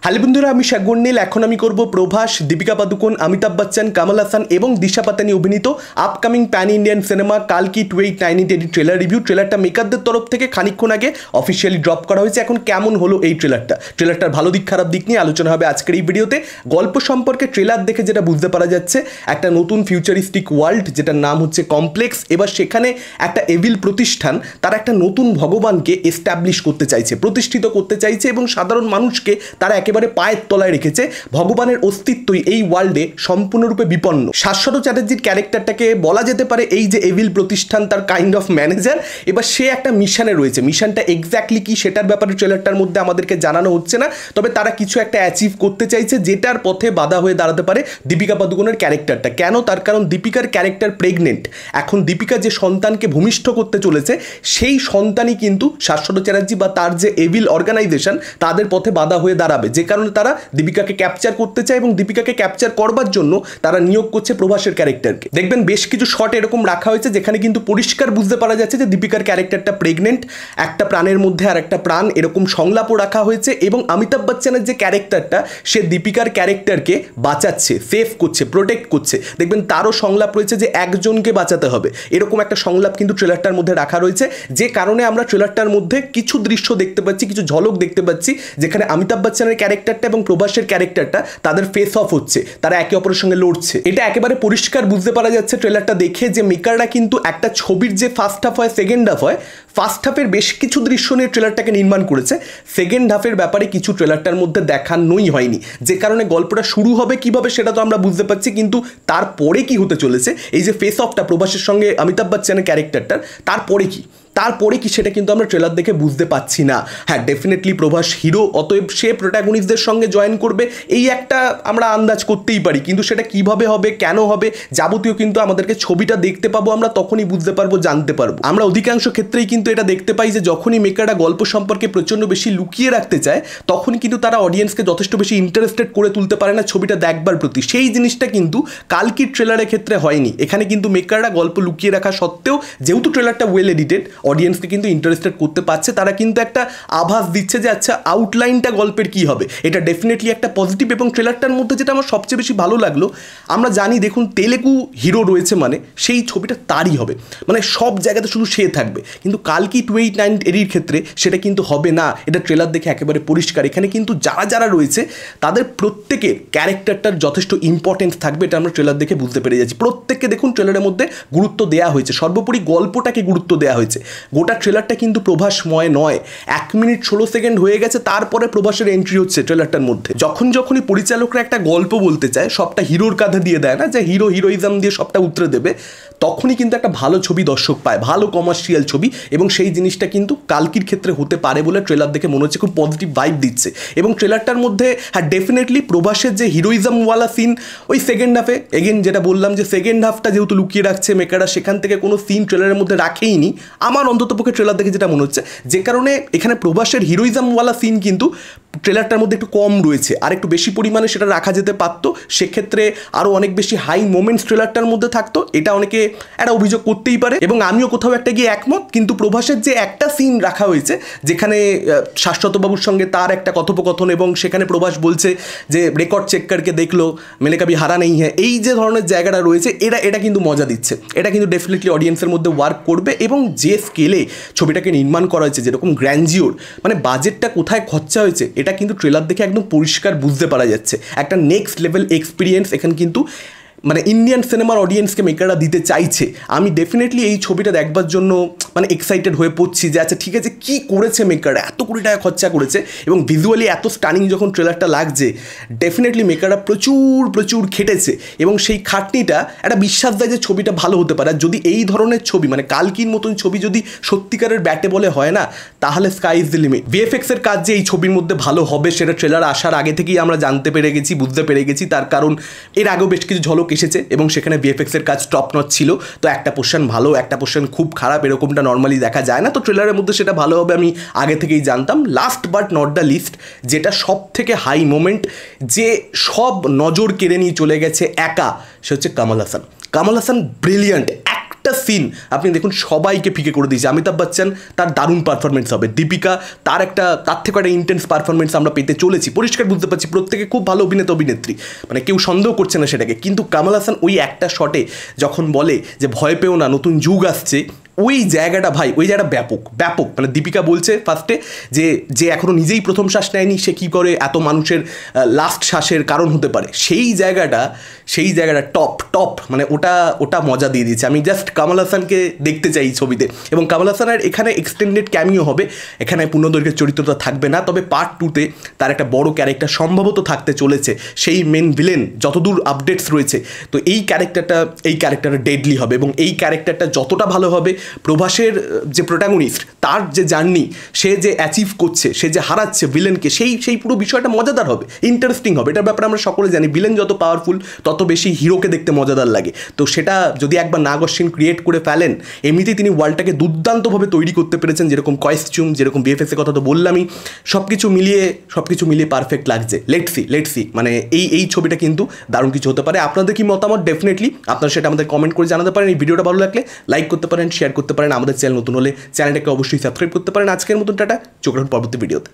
Hello বন্ধুরা, আমি সাগর নীল। এখন আমি করব প্রভাস, দীপিকা পাদুকোন, অমিতাভ বচ্চন, কমল হাসান এবং দিশা পাতানি অভিনীত আপকামিং প্যান ইন্ডিয়ান সিনেমা কালকি 2890 ট্রেলার রিভিউ। ট্রেলারটা মেকারদের তরফ থেকে খানিকক্ষণ আগে অফিসিয়ালি ড্রপ করা হয়েছে। এখন কেমন হলো এই ট্রেলারটার ভালো দিক খারাপ দিক নিয়ে আলোচনা হবে আজকের এই ভিডিওতে। গল্প সম্পর্কে ট্রেলার দেখে যেটা বুঝতে পারা যাচ্ছে, একটা নতুন ফিউচারিস্টিক ওয়ার্ল্ড যেটার নাম হচ্ছে কমপ্লেক্স। এবার সেখানে একটা এভিল প্রতিষ্ঠান তারা একটা নতুন ভগবানকে এস্টাবলিশ করতে চাইছে, প্রতিষ্ঠিত করতে চাইছে এবং সাধারণ মানুষকে তারা একেবারে পায়ের তলায় রেখেছে। ভগবানের অস্তিত্বই এই ওয়ার্ল্ডে সম্পূর্ণরূপে বিপন্ন। শাশ্বত চ্যাটার্জির ক্যারেক্টারটাকে বলা যেতে পারে এই যে এভিল প্রতিষ্ঠান তার কাইন্ড অফ ম্যানেজার। এবার সে একটা মিশনে রয়েছে, মিশনটা এক্স্যাক্টলি কি সেটার ব্যাপারে ট্রেলারটার মধ্যে আমাদেরকে জানানো হচ্ছে না, তবে তারা কিছু একটা অ্যাচিভ করতে চাইছে যেটার পথে বাধা হয়ে দাঁড়াতে পারে দীপিকা পাদুকোনের ক্যারেক্টারটা। কেন? তার কারণ দীপিকার ক্যারেক্টার প্রেগনেন্ট। এখন দীপিকা যে সন্তানকে ভূমিষ্ঠ করতে চলেছে সেই সন্তানই কিন্তু শাশ্বত চ্যাটার্জি বা তার যে এভিল অর্গানাইজেশন তাদের পথে বাধা হয়ে দাঁড়াবে, যে কারণে তারা দীপিকাকে ক্যাপচার করতে চায় এবং দীপিকাকে ক্যাপচার করবার জন্য তারা নিয়োগ করছে প্রভাসের ক্যারেক্টারকে। দেখবেন বেশ কিছু শট এরকম রাখা হয়েছে যেখানে কিন্তু পরিষ্কার বুঝতে পারা যাচ্ছে যে দীপিকার ক্যারেক্টারটা প্রেগনেন্ট, একটা প্রাণের মধ্যে আর একটা প্রাণ, এরকম সংলাপও রাখা হয়েছে। এবং অমিতাভ বচ্চনের যে ক্যারেক্টারটা সে দীপিকার ক্যারেক্টারকে বাঁচাচ্ছে, সেভ করছে, প্রোটেক্ট করছে। দেখবেন তারও সংলাপ রয়েছে যে একজনকে বাঁচাতে হবে, এরকম একটা সংলাপ কিন্তু ট্রেলারটার মধ্যে রাখা রয়েছে। যে কারণে আমরা ট্রেলারটার মধ্যে কিছু দৃশ্য দেখতে পাচ্ছি, কিছু ঝলক দেখতে পাচ্ছি যেখানে অমিতাভ বচ্চনের ক্যারেক্টারটা এবং প্রভাসের ক্যারেক্টারটা তাদের ফেস অফ হচ্ছে, তারা একে অপরের সঙ্গে লড়ছে। এটা একেবারে পরিষ্কার বুঝতে পারা যাচ্ছে ট্রেলারটা দেখে যে মেকাররা কিন্তু একটা ছবির যে ফার্স্ট হাফ হয় সেকেন্ড হাফ হয়, ফার্স্ট হাফের বেশ কিছু দৃশ্য নিয়ে ট্রেলারটাকে নির্মাণ করেছে, সেকেন্ড হাফের ব্যাপারে কিছু ট্রেলারটার মধ্যে দেখানোই হয়নি। যে কারণে গল্পটা শুরু হবে কিভাবে সেটা তো আমরা বুঝতে পারছি, কিন্তু তারপরে কি হতে চলেছে, এই যে ফেস অফটা প্রভাসের সঙ্গে অমিতাভ বচ্চনের ক্যারেক্টারটার, তারপরে কি সেটা কিন্তু আমরা ট্রেলার দেখে বুঝতে পাচ্ছি না। হ্যাঁ, ডেফিনেটলি প্রভাস হিরো, অতএব সে প্রোটাগনিস্টদের সঙ্গে জয়েন করবে এই একটা আমরা আন্দাজ করতেই পারি, কিন্তু সেটা কিভাবে হবে, কেন হবে, যাবতীয় কিন্তু আমাদেরকে ছবিটা দেখতে পাবো, আমরা তখনই বুঝতে পারবো, জানতে পারবো। আমরা অধিকাংশ ক্ষেত্রেই কিন্তু এটা দেখতে পাই যে যখনই মেকাররা গল্প সম্পর্কে প্রচণ্ড বেশি লুকিয়ে রাখতে চায় তখনই কিন্তু তারা অডিয়েন্সকে যথেষ্ট বেশি ইন্টারেস্টেড করে তুলতে পারে না ছবিটা দেখবার প্রতি। সেই জিনিসটা কিন্তু কালকির ট্রেলারের ক্ষেত্রে হয়নি। এখানে কিন্তু মেকাররা গল্প লুকিয়ে রাখা সত্ত্বেও যেহেতু ট্রেলারটা ওয়েল এডিটেড, অডিয়েন্সকে কিন্তু ইন্টারেস্টেড করতে পারছে, তারা কিন্তু একটা আভাস দিচ্ছে যে আচ্ছা আউটলাইনটা গল্পের কি হবে। এটা ডেফিনেটলি একটা পজিটিভ। এবং ট্রেলারটার মধ্যে যেটা আমার সবচেয়ে বেশি ভালো লাগলো, আমরা জানি দেখুন তেলেগু হিরো রয়েছে মানে সেই ছবিটা তারই হবে, মানে সব জায়গাতে শুধু সে থাকবে, কিন্তু কালকি 2890 ক্ষেত্রে সেটা কিন্তু হবে না। এটা ট্রেলার দেখে একেবারে পরিষ্কার। এখানে কিন্তু যারা রয়েছে তাদের প্রত্যেকের ক্যারেক্টারটার যথেষ্ট ইম্পর্টেন্স থাকবে, এটা আমরা ট্রেলার দেখে বুঝতে পেরে যাচ্ছি। প্রত্যেককে দেখুন ট্রেলারের মধ্যে গুরুত্ব দেওয়া হয়েছে, সর্বোপরি গল্পটাকে গুরুত্ব দেওয়া হয়েছে। গোটা ট্রেলারটা কিন্তু প্রভাসময় নয়। 1 মিনিট 16 সেকেন্ড হয়ে গেছে, তারপরে প্রভাসের এন্ট্রি হচ্ছে ট্রেলারটার মধ্যে। যখনই পরিচালকরা একটা গল্প বলতে চায়, সবটা হিরোর কাঁধে দিয়ে দেয় না, যে হিরোইজম দিয়ে সবটা উতরে দেবে, তখনই কিন্তু একটা ভালো ছবি দর্শক পায়, ভালো কমার্শিয়াল ছবি। এবং সেই জিনিসটা কিন্তু কালকির ক্ষেত্রে হতে পারে বলে ট্রেলার দেখে মনে হচ্ছে খুব পজিটিভ ভাইব দিচ্ছে। এবং ট্রেলারটার মধ্যে হ্যাঁ ডেফিনেটলি প্রভাসের যে হিরোইজমওয়ালা সিন ওই সেকেন্ড হাফে, এগেন যেটা বললাম যে সেকেন্ড হাফটা যেহেতু লুকিয়ে রাখছে মেকাররা, সেখান থেকে কোনো সিন ট্রেলারের মধ্যে রাখেইনি আমার অন্ততপক্ষে ট্রেলার দেখে যেটা মনে হচ্ছে, যে কারণে এখানে প্রভাসের হিরোইজমওয়ালা সিন কিন্তু ট্রেলারটার মধ্যে একটু কম রয়েছে, আর একটু বেশি পরিমাণে সেটা রাখা যেতে পারতো। সেক্ষেত্রে আরও অনেক বেশি হাই মোমেন্টস ট্রেলারটার মধ্যে থাকতো, এটা অনেকে একটা অভিযোগ করতেই পারে এবং আমিও কোথাও একটা গিয়ে একমত। কিন্তু প্রভাসের যে একটা সিন রাখা হয়েছে যেখানে শাশ্বতবাবুর সঙ্গে তার একটা কথোপকথন এবং সেখানে প্রভাস বলছে যে রেকর্ড চেক করকে দেখলো মেনে কবি হারা নেই হ্যাঁ, এই যে ধরনের জায়গাটা রয়েছে এটা কিন্তু মজা দিচ্ছে। এটা কিন্তু ডেফিনেটলি অডিয়েন্সের মধ্যে ওয়ার্ক করবে। এবং যে স্কেলে ছবিটাকে নির্মাণ করা হয়েছে, যেরকম গ্র্যান্ডিওর, মানে বাজেটটা কোথায় খরচা হয়েছে এটা কিন্তু ট্রেলার দেখে একদম পরিষ্কার বুঝতে পারা যাচ্ছে। একটা নেক্সট লেভেল এক্সপিরিয়েন্স এখানে কিন্তু মানে ইন্ডিয়ান সিনেমার অডিয়েন্সকে মেকাররা দিতে চাইছে। আমি ডেফিনেটলি এই ছবিটা দেখবার জন্য মানে এক্সাইটেড হয়ে পড়ছি যে আচ্ছা ঠিক আছে কী করেছে মেকাররা, এত কোটি টাকা খরচা করেছে এবং ভিজুয়ালি এত স্টানিং যখন ট্রেলারটা লাগছে, ডেফিনেটলি মেকাররা প্রচুর খেটেছে এবং সেই খাটনিটা একটা বিশ্বাস দেয় যে ছবিটা ভালো হতে পারে। আর যদি এই ধরনের ছবি মানে কালকির মতন ছবি যদি সত্যিকারের ব্যাটে বলে হয় না, তাহলে স্কাই ইজ দ্য লিমিট। ভিএফএক্সের কাজ যে এই ছবির মধ্যে ভালো হবে সেটা ট্রেলার আসার আগে থেকেই আমরা জানতে পেরে গেছি, বুঝতে পেরে গেছি। তার কারণ এর আগেও বেশ কিছু ঝলক এসেছে এবং সেখানে ভিএফএক্সের কাজ টপ নচ ছিল। তো একটা পোর্শন ভালো, একটা পোর্শন খুব খারাপ, এরকমটা নর্মালি দেখা যায় না। তো ট্রেলারের মধ্যে সেটা ভালো হবে আমি আগে থেকেই জানতাম। Last but not the least, যেটা সব থেকে হাই মোমেন্ট, যে সব নজর কেড়ে নিয়ে চলে গেছে একা, সে হচ্ছে কমল হাসান। কমল হাসান ব্রিলিয়ান্ট, একটা সিন আপনি দেখুন সবাইকে ফিকে করে দিয়েছে। অমিতাভ বচ্চন তার দারুণ পারফরমেন্স হবে, দীপিকা তার থেকে একটা ইন্টেন্স পারফরমেন্স আমরা পেতে চলেছি, পরিষ্কার বুঝতে পারছি প্রত্যেকে খুব ভালো অভিনেতা অভিনেত্রী, মানে কেউ সন্দেহ করছে না সেটাকে। কিন্তু কামাল হাসান ওই একটা শটে যখন বলে যে ভয় পেও না, নতুন যুগ আসছে, ওই জায়গাটা ভাই, ওই জায়গাটা ব্যাপক ব্যাপক। মানে দীপিকা বলছে ফার্স্টে যে এখনও নিজেই প্রথম শ্বাস নেয়নি, সে কী করে এত মানুষের লাস্ট শ্বাসের কারণ হতে পারে, সেই জায়গাটা টপ, মানে ওটা মজা দিয়ে দিয়েছে। আমি জাস্ট কামাল হাসানকে দেখতে চাই ছবিতে। এবং কামাল হাসানের এখানে এক্সটেন্ডেড ক্যামিও হবে, এখানে পূর্ণদৈর্ঘ্যের চরিত্রটা থাকবে না, তবে পার্ট 2-তে তার একটা বড় ক্যারেক্টার সম্ভবত থাকতে চলেছে, সেই মেন ভিলেন যতদূর আপডেটস রয়েছে। তো এই ক্যারেক্টারটা ডেডলি হবে, এবং এই ক্যারেক্টারটা যতটা ভালো হবে, প্রভাসের যে প্রোটাগনিস্ট তার যে জার্নি, সে যে অ্যাচিভ করছে, সে যে হারাচ্ছে ভিলেনকে, সেই পুরো বিষয়টা মজাদার হবে, ইন্টারেস্টিং হবে। এটার ব্যাপারে আমরা সকলে জানি ভিলেন যত পাওয়ারফুল তত বেশি হিরোকে দেখতে মজাদার লাগে। তো সেটা যদি একবার নাগর সিং ক্রিয়েট করে ফেলেন, এমনিতেই তিনি ওয়ার্ল্ডটাকে দুর্দান্তভাবে তৈরি করতে পেরেছেন, যেরকম কস্টিউম, যেরকম বিএফএস এর কথা তো বললামই, সব কিছু মিলিয়ে পারফেক্ট লাগছে। লেটস সি মানে এই ছবিটা কিন্তু দারুণ কিছু হতে পারে। আপনাদের কি মতামত, ডেফিনেটলি আপনারা সেটা আমাদের কমেন্ট করে জানাতে পারেন। এই ভিডিওটা ভালো লাগলে লাইক করতে পারেন, শেয়ার করতে পারেন, আমাদের চ্যানেল নতুন হলে চ্যানেলটাকে অবশ্যই সাবস্ক্রাইব করতে পারেন। আজকের মতন টাটা, চোখ রাখুন পরবর্তী ভিডিওতে।